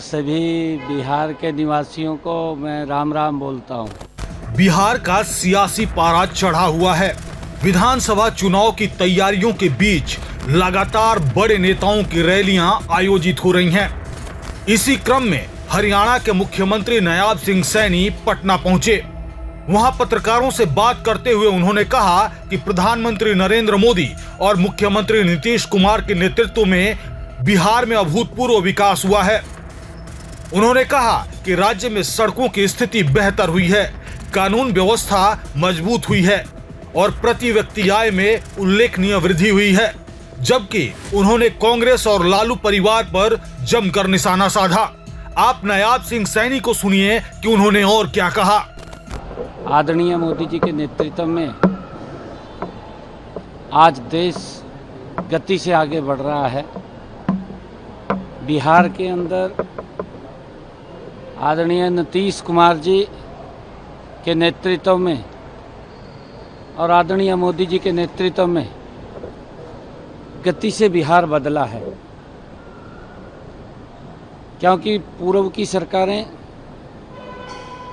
सभी बिहार के निवासियों को मैं राम राम बोलता हूँ। बिहार का सियासी पारा चढ़ा हुआ है। विधानसभा चुनाव की तैयारियों के बीच लगातार बड़े नेताओं की रैलियां आयोजित हो रही हैं। इसी क्रम में हरियाणा के मुख्यमंत्री नायाब सिंह सैनी पटना पहुंचे। वहां पत्रकारों से बात करते हुए उन्होंने कहा कि प्रधानमंत्री नरेंद्र मोदी और मुख्यमंत्री नीतीश कुमार के नेतृत्व में बिहार में अभूतपूर्व विकास हुआ है। उन्होंने कहा कि राज्य में सड़कों की स्थिति बेहतर हुई है, कानून व्यवस्था मजबूत हुई है और प्रति व्यक्ति आय में उल्लेखनीय वृद्धि हुई है। जबकि उन्होंने कांग्रेस और लालू परिवार पर जमकर निशाना साधा। आप नायाब सिंह सैनी को सुनिए कि उन्होंने और क्या कहा। आदरणीय मोदी जी के नेतृत्व में आज देश गति से आगे बढ़ रहा है। बिहार के अंदर आदरणीय नीतीश कुमार जी के नेतृत्व में और आदरणीय मोदी जी के नेतृत्व में गति से बिहार बदला है, क्योंकि पूर्व की सरकारें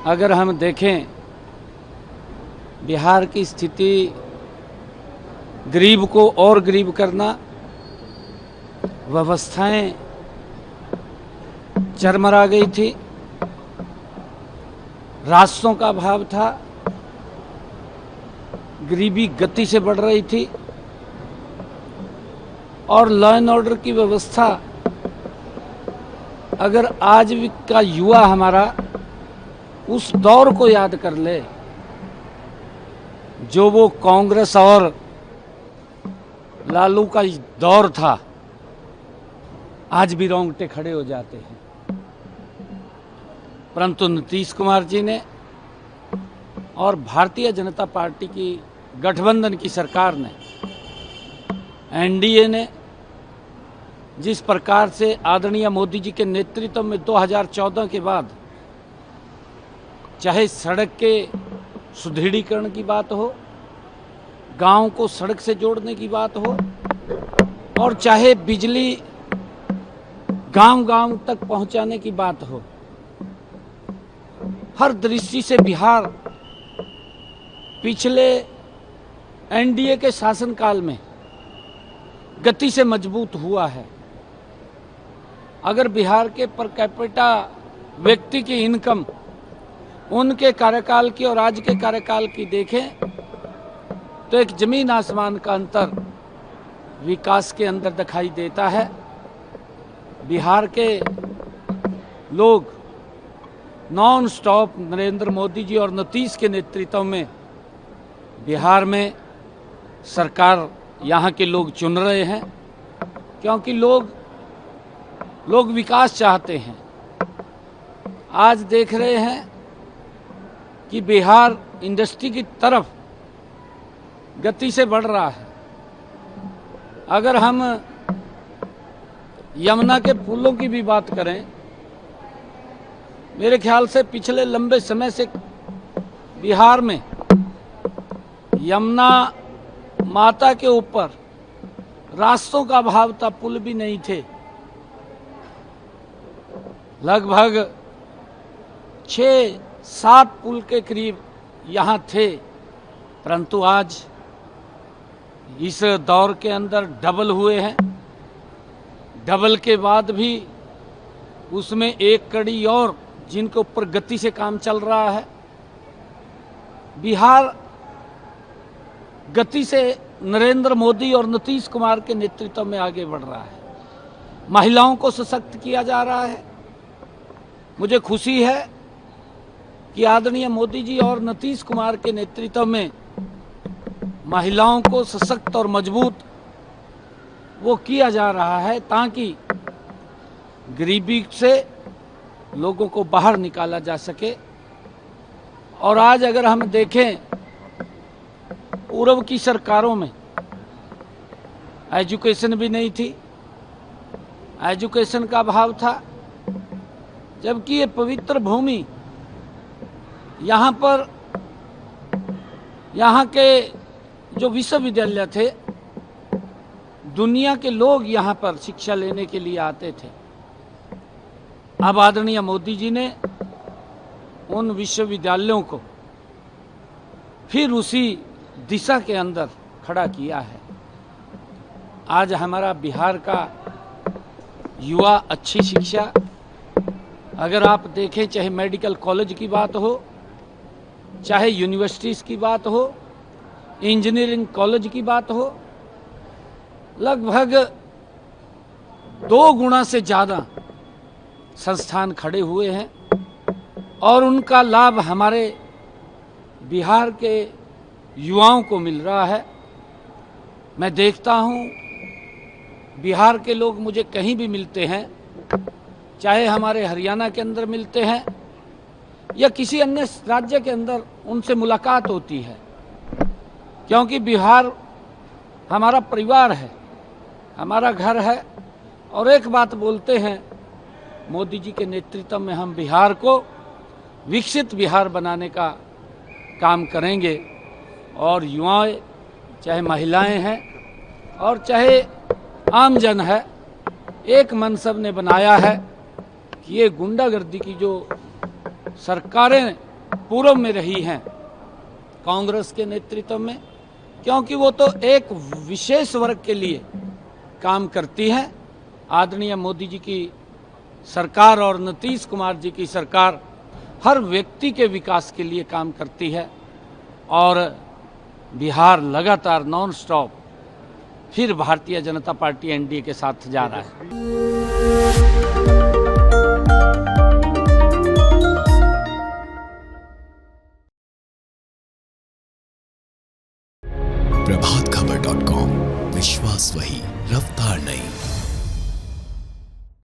अगर हम देखें, बिहार की स्थिति गरीब को और गरीब करना, व्यवस्थाएं चरमरा गई थी, रास्तों का अभाव था, गरीबी गति से बढ़ रही थी और लॉ एंड ऑर्डर की व्यवस्था अगर आज का युवा हमारा उस दौर को याद कर ले जो वो कांग्रेस और लालू का दौर था, आज भी रोंगटे खड़े हो जाते हैं। परंतु नीतीश कुमार जी ने और भारतीय जनता पार्टी की गठबंधन की सरकार ने, एनडीए ने जिस प्रकार से आदरणीय मोदी जी के नेतृत्व में 2014 के बाद चाहे सड़क के सुदृढ़ीकरण की बात हो, गांव को सड़क से जोड़ने की बात हो और चाहे बिजली गांव-गांव तक पहुंचाने की बात हो, हर दृष्टि से बिहार पिछले एनडीए के शासनकाल में गति से मजबूत हुआ है। अगर बिहार के पर कैपिटा व्यक्ति की इनकम उनके कार्यकाल की और आज के कार्यकाल की देखें तो एक जमीन आसमान का अंतर विकास के अंदर दिखाई देता है। बिहार के लोग नॉन स्टॉप नरेंद्र मोदी जी और नीतीश के नेतृत्व में बिहार में सरकार यहाँ के लोग चुन रहे हैं, क्योंकि लोग विकास चाहते हैं। आज देख रहे हैं कि बिहार इंडस्ट्री की तरफ गति से बढ़ रहा है। अगर हम यमुना के पुलों की भी बात करें, मेरे ख्याल से पिछले लंबे समय से बिहार में यमुना माता के ऊपर रास्तों का अभाव था, पुल भी नहीं थे। लगभग 6-7 पुल के करीब यहाँ थे, परंतु आज इस दौर के अंदर डबल हुए हैं। डबल के बाद भी उसमें एक कड़ी और जिनके ऊपर गति से काम चल रहा है। बिहार गति से नरेंद्र मोदी और नीतीश कुमार के नेतृत्व में आगे बढ़ रहा है। महिलाओं को सशक्त किया जा रहा है। मुझे खुशी है कि आदरणीय मोदी जी और नीतीश कुमार के नेतृत्व में महिलाओं को सशक्त और मजबूत वो किया जा रहा है, ताकि गरीबी से लोगों को बाहर निकाला जा सके। और आज अगर हम देखें, पूर्व की सरकारों में एजुकेशन भी नहीं थी, एजुकेशन का अभाव था, जबकि ये पवित्र भूमि यहाँ पर यहाँ के जो विश्वविद्यालय थे, दुनिया के लोग यहाँ पर शिक्षा लेने के लिए आते थे। अब आदरणीय मोदी जी ने उन विश्वविद्यालयों को फिर उसी दिशा के अंदर खड़ा किया है। आज हमारा बिहार का युवा अच्छी शिक्षा, अगर आप देखें चाहे मेडिकल कॉलेज की बात हो, चाहे यूनिवर्सिटीज़ की बात हो, इंजीनियरिंग कॉलेज की बात हो, लगभग 2 गुना से ज़्यादा संस्थान खड़े हुए हैं और उनका लाभ हमारे बिहार के युवाओं को मिल रहा है। मैं देखता हूं बिहार के लोग मुझे कहीं भी मिलते हैं, चाहे हमारे हरियाणा के अंदर मिलते हैं या किसी अन्य राज्य के अंदर उनसे मुलाकात होती है, क्योंकि बिहार हमारा परिवार है, हमारा घर है। और एक बात बोलते हैं, मोदी जी के नेतृत्व में हम बिहार को विकसित बिहार बनाने का काम करेंगे। और युवाएं, चाहे महिलाएं हैं और चाहे आम जन है, एक मन सब ने बनाया है कि ये गुंडागर्दी की जो सरकारें पूर्व में रही हैं कांग्रेस के नेतृत्व में, क्योंकि वो तो एक विशेष वर्ग के लिए काम करती हैं, आदरणीय मोदी जी की सरकार और नीतीश कुमार जी की सरकार हर व्यक्ति के विकास के लिए काम करती है। और बिहार लगातार नॉन स्टॉप फिर भारतीय जनता पार्टी एनडीए के साथ जा रहा है।